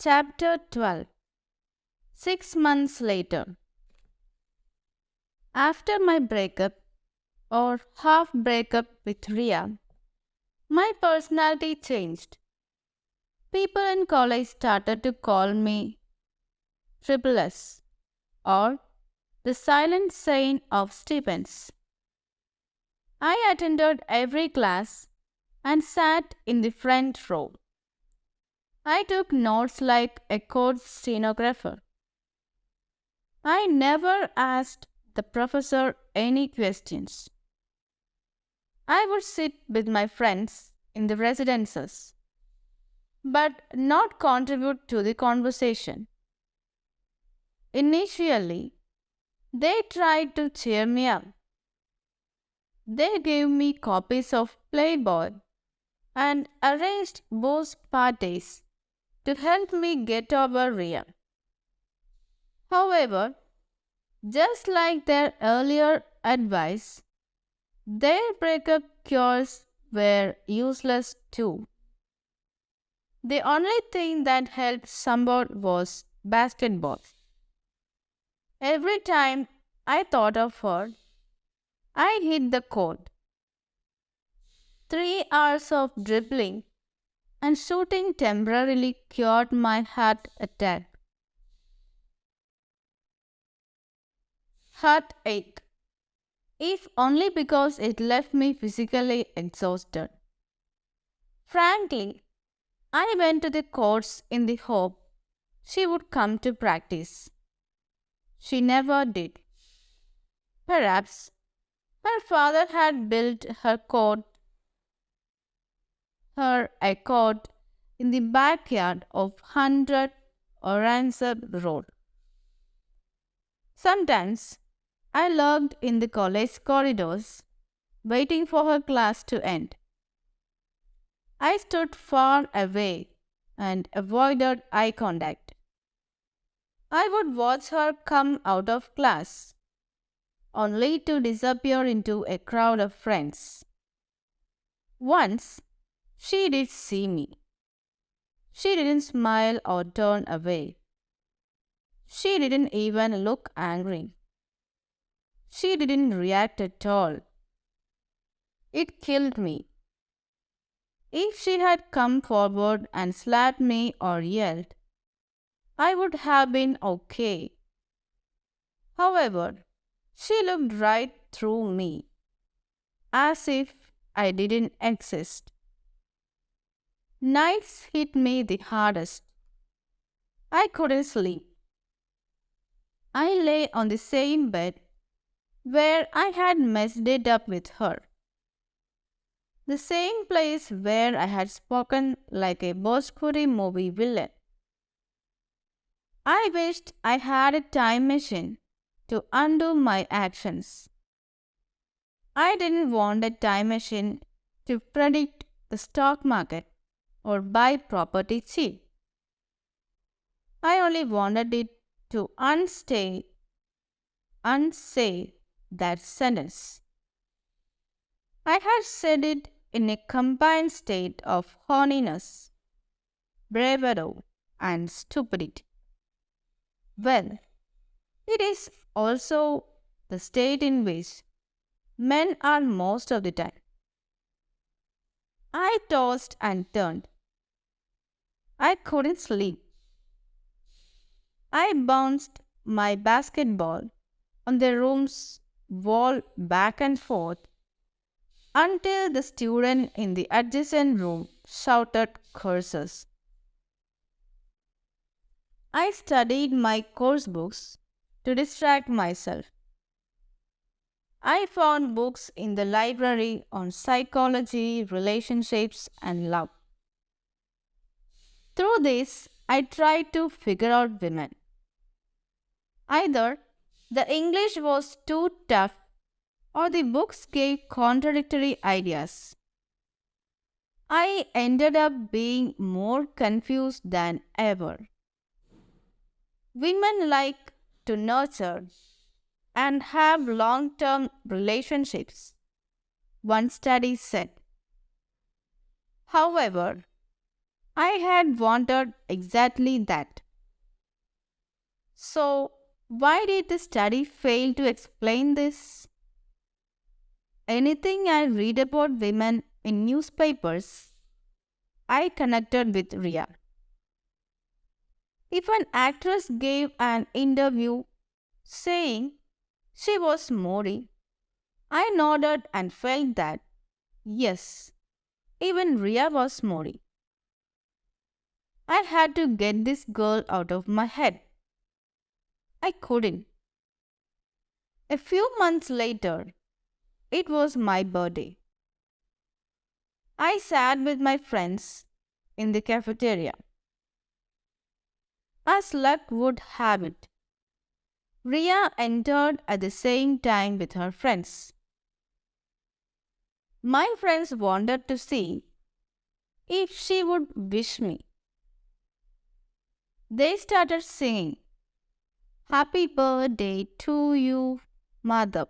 Chapter 12. 6 months later. After my breakup, or half breakup with Ria, my personality changed. People in college started to call me Triple S, or the silent saint of Stevens. I attended every class and sat in the front row. I took notes like a court stenographer. I never asked the professor any questions. I would sit with my friends in the residences, but not contribute to the conversation. Initially, they tried to cheer me up. They gave me copies of Playboy and arranged booze parties to help me get over Ria. However, just like their earlier advice, their breakup cures were useless too. The only thing that helped somewhat was basketball. Every time I thought of her, I hit the court. 3 hours of dribbling and shooting temporarily cured my heart attack. Heartache, if only because it left me physically exhausted. Frankly, I went to the courts in the hope she would come to practice. She never did. Perhaps her father had built her a court in the backyard of 100 Oransab Road. Sometimes I lurked in the college corridors, waiting for her class to end. I stood far away and avoided eye contact. I would watch her come out of class, only to disappear into a crowd of friends. Once, she did see me. She didn't smile or turn away. She didn't even look angry. She didn't react at all. It killed me. If she had come forward and slapped me or yelled, I would have been okay. However, she looked right through me, as if I didn't exist. Nights hit me the hardest. I couldn't sleep. I lay on the same bed where I had messed it up with her. The same place where I had spoken like a Bhojpuri movie villain. I wished I had a time machine to undo my actions. I didn't want a time machine to predict the stock market or buy property cheap. I only wanted it to unsay that sentence. I had said it in a combined state of horniness, bravado, and stupidity. Well, it is also the state in which men are most of the time. I tossed and turned. I couldn't sleep. I bounced my basketball on the room's wall back and forth until the student in the adjacent room shouted curses. I studied my course books to distract myself. I found books in the library on psychology, relationships, and love. Through this, I tried to figure out women. Either the English was too tough or the books gave contradictory ideas. I ended up being more confused than ever. Women like to nurture and have long-term relationships, one study said. However, I had wanted exactly that. So, why did the study fail to explain this? Anything I read about women in newspapers, I connected with Ria. If an actress gave an interview saying she was Mori, I nodded and felt that, yes, even Ria was Mori. I had to get this girl out of my head. I couldn't. A few months later, it was my birthday. I sat with my friends in the cafeteria. As luck would have it, Ria entered at the same time with her friends. My friends wanted to see if she would wish me. They started singing, "Happy birthday to you, mother,"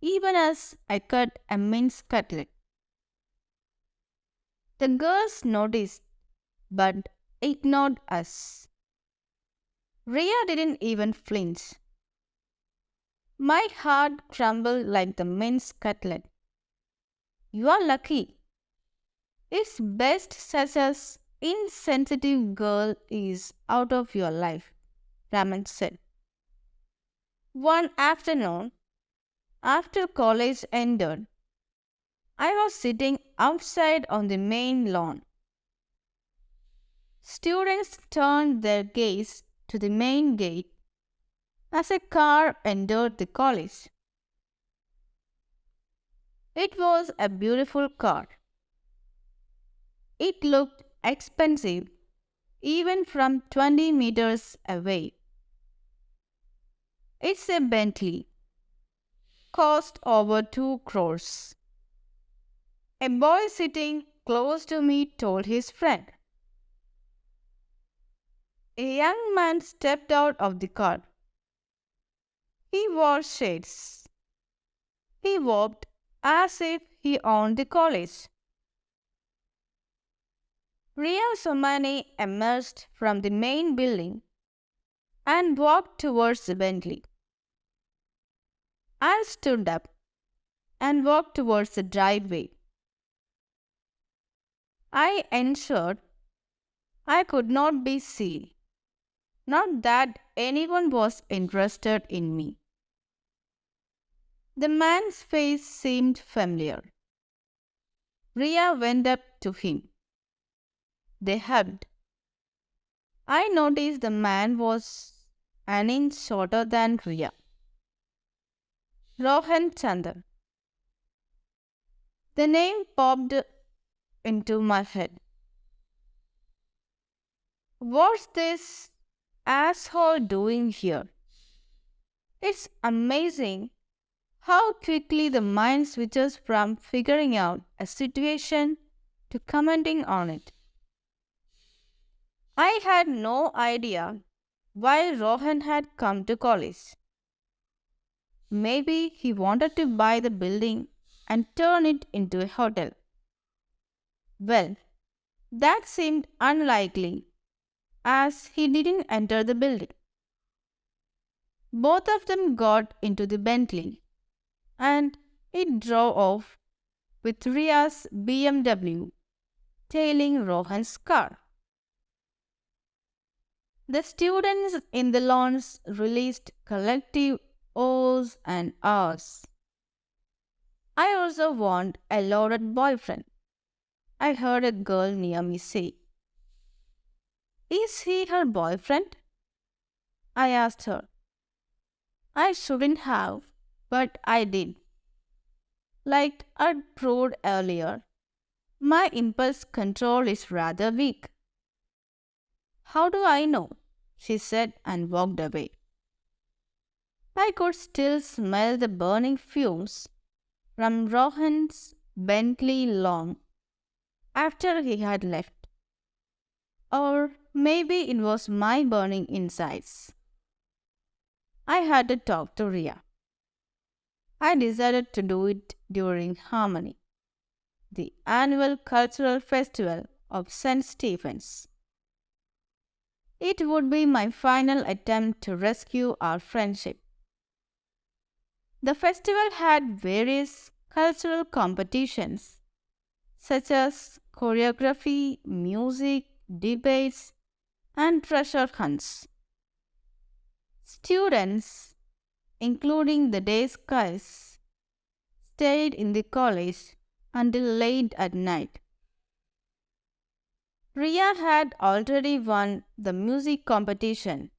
even as I cut a mince cutlet. The girls noticed but ignored us. Ria didn't even flinch. My heart crumbled like the mince cutlet. "You are lucky. It's best such as insensitive girl is out of your life," Raman said. One afternoon, after college ended, I was sitting outside on the main lawn. Students turned their gaze to the main gate as a car entered the college. It was a beautiful car. It looked expensive even from 20 meters away. It's a Bentley. Cost over 2 crores. A boy sitting close to me told his friend. A young man stepped out of the car. He wore shades. He walked as if he owned the college. Ria Somani emerged from the main building and walked towards the Bentley. I stood up and walked towards the driveway. I ensured I could not be seen, not that anyone was interested in me. The man's face seemed familiar. Ria went up to him. They hugged. I noticed the man was an inch shorter than Ria. Rohan Chandar. The name popped into my head. What's this asshole doing here? It's amazing how quickly the mind switches from figuring out a situation to commenting on it. I had no idea why Rohan had come to college. Maybe he wanted to buy the building and turn it into a hotel. Well, that seemed unlikely as he didn't enter the building. Both of them got into the Bentley and it drove off with Ria's BMW tailing Rohan's car. The students in the lawns released collective ohs and ahs. "I also want a loaded boyfriend," I heard a girl near me say. "Is he her boyfriend?" I asked her. I shouldn't have, but I did. Like I'd proved earlier, my impulse control is rather weak. "How do I know?" she said and walked away. I could still smell the burning fumes from Rohan's Bentley lawn after he had left. Or maybe it was my burning insides. I had to talk to Ria. I decided to do it during Harmony, the annual cultural festival of St. Stephen's. It would be my final attempt to rescue our friendship. The festival had various cultural competitions such as choreography, music, debates, and treasure hunts. Students, including the day skies, stayed in the college until late at night. Ria had already won the music competition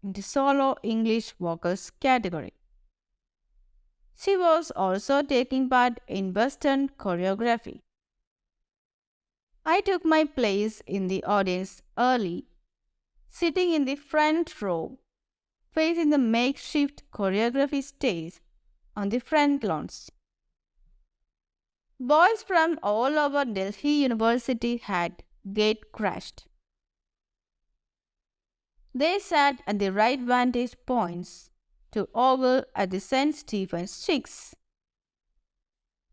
in the solo English vocals category. She was also taking part in Western choreography. I took my place in the audience early, sitting in the front row, facing the makeshift choreography stage on the front lawns. Boys from all over Delhi University had gate crashed. They sat at the right vantage points to ogle at the St. Stephen's chicks.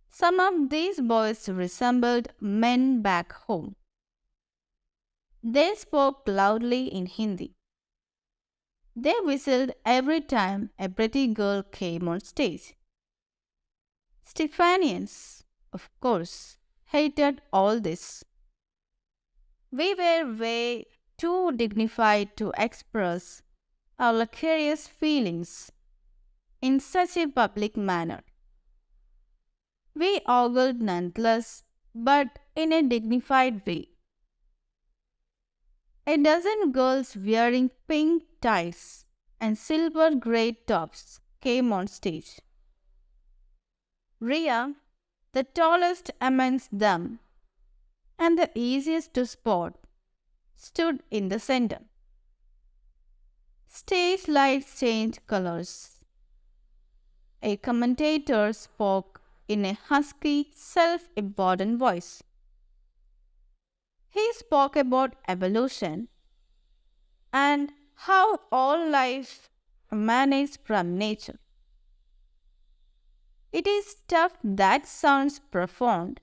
Some of these boys resembled men back home. They spoke loudly in Hindi. They whistled every time a pretty girl came on stage. Stephanians, of course, hated all this. We were way too dignified to express our luxurious feelings in such a public manner. We ogled nonetheless, but in a dignified way. A dozen girls wearing pink ties and silver grey tops came on stage. Ria, the tallest amongst them and the easiest to spot, stood in the center. Stage lights changed colors. A commentator spoke in a husky, self-important voice. He spoke about evolution and how all life emanates from nature. It is stuff that sounds profound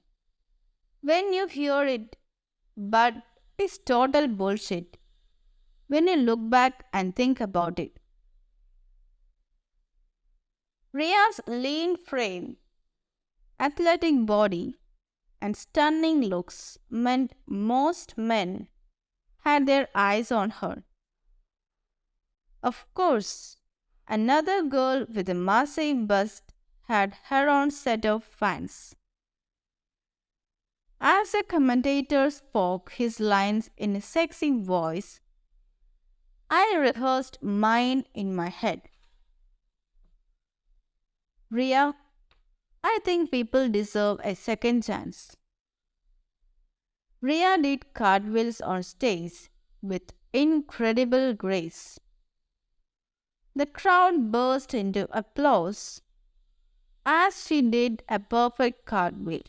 when you hear it, but is total bullshit when you look back and think about it. Ria's lean frame, athletic body, and stunning looks meant most men had their eyes on her. Of course, another girl with a massive bust had her own set of fans. As the commentator spoke his lines in a sexy voice, I rehearsed mine in my head. Ria, I think people deserve a second chance. Ria did cartwheels on stage with incredible grace. The crowd burst into applause as she did a perfect cartwheel.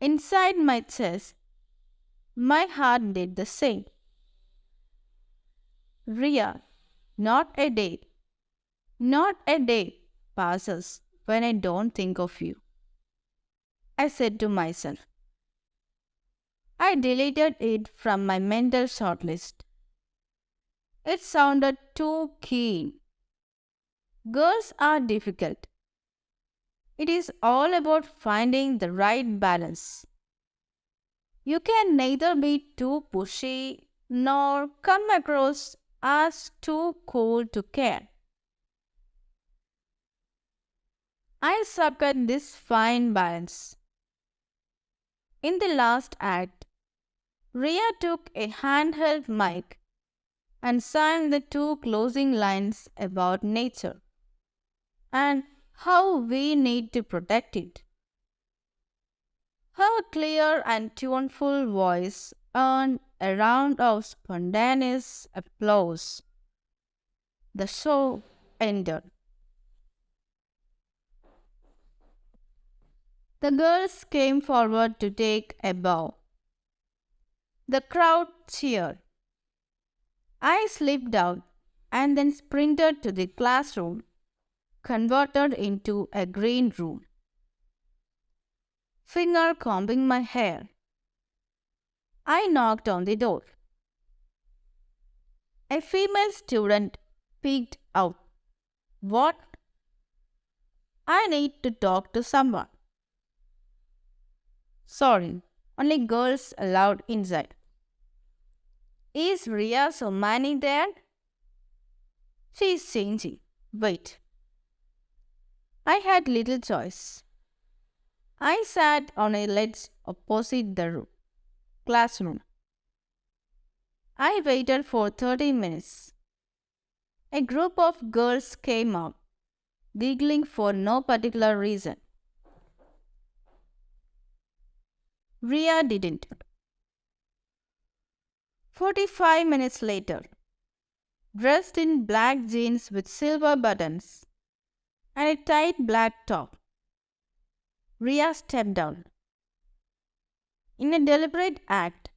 Inside my chest, my heart did the same. Ria, not a day passes when I don't think of you, I said to myself. I deleted it from my mental shortlist. It sounded too keen. Girls are difficult. It is all about finding the right balance. You can neither be too pushy nor come across as too cool to care. I suck at this fine balance. In the last act, Ria took a handheld mic and sang the two closing lines about nature and how we need to protect it. Her clear and tuneful voice earned a round of spontaneous applause. The show ended. The girls came forward to take a bow. The crowd cheered. I slipped out and then sprinted to the classroom, converted into a green room. Finger combing my hair, I knocked on the door. A female student peeked out. What? I need to talk to someone. Sorry, only girls allowed inside. Is Ria Somani there? She's changing. Wait. I had little choice. I sat on a ledge opposite the classroom. I waited for 30 minutes. A group of girls came up, giggling for no particular reason. Ria didn't. 45 minutes later, dressed in black jeans with silver buttons and a tight black top, Ria stepped down. In a deliberate act,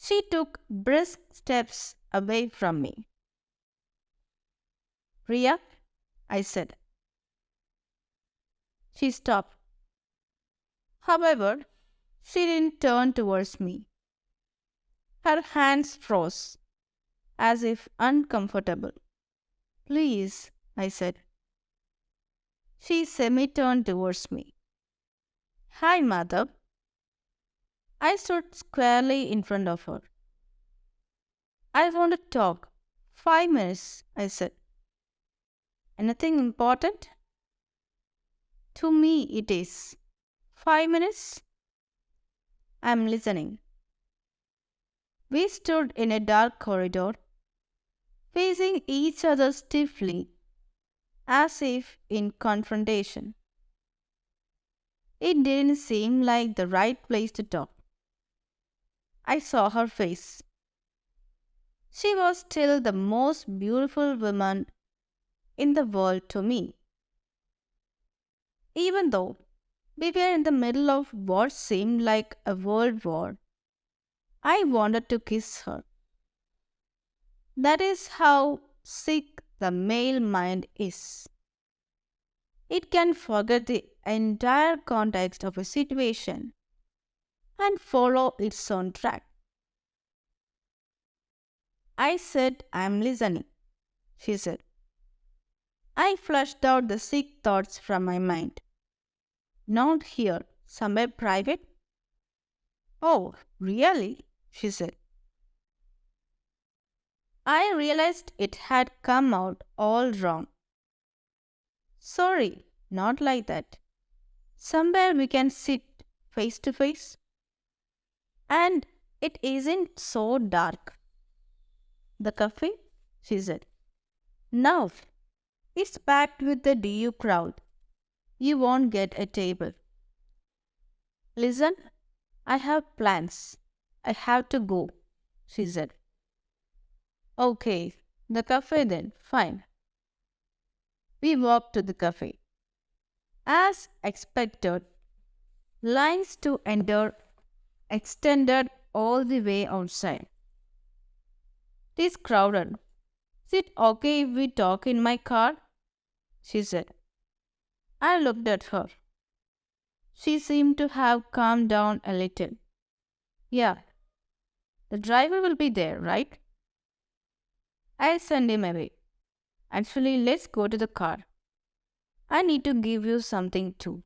she took brisk steps away from me. Ria, I said. She stopped. However, she didn't turn towards me. Her hands froze, as if uncomfortable. Please, I said. She semi-turned towards me. Hi, Madhav. I stood squarely in front of her. I want to talk. 5 minutes, I said. Anything important? To me, it is. 5 minutes? I'm listening. We stood in a dark corridor, facing each other stiffly, as if in confrontation. It didn't seem like the right place to talk. I saw her face. She was still the most beautiful woman in the world to me. Even though we were in the middle of what seemed like a world war, I wanted to kiss her. That is how sick the male mind is. It can forget the entire context of a situation and follow its own track. I said, I'm listening, she said. I flushed out the sick thoughts from my mind. Not here, somewhere private? Oh, really? She said. I realized it had come out all wrong. Sorry, not like that. Somewhere we can sit face to face. And it isn't so dark. The cafe? She said. No, it's packed with the DU crowd. You won't get a table. Listen, I have plans. I have to go, she said. Okay, the cafe then, fine. We walked to the cafe. As expected, lines to enter extended all the way outside. It is crowded. Is it okay if we talk in my car? She said. I looked at her. She seemed to have calmed down a little. Yeah, the driver will be there, right? I sent him away. Actually, let's go to the car. I need to give you something too.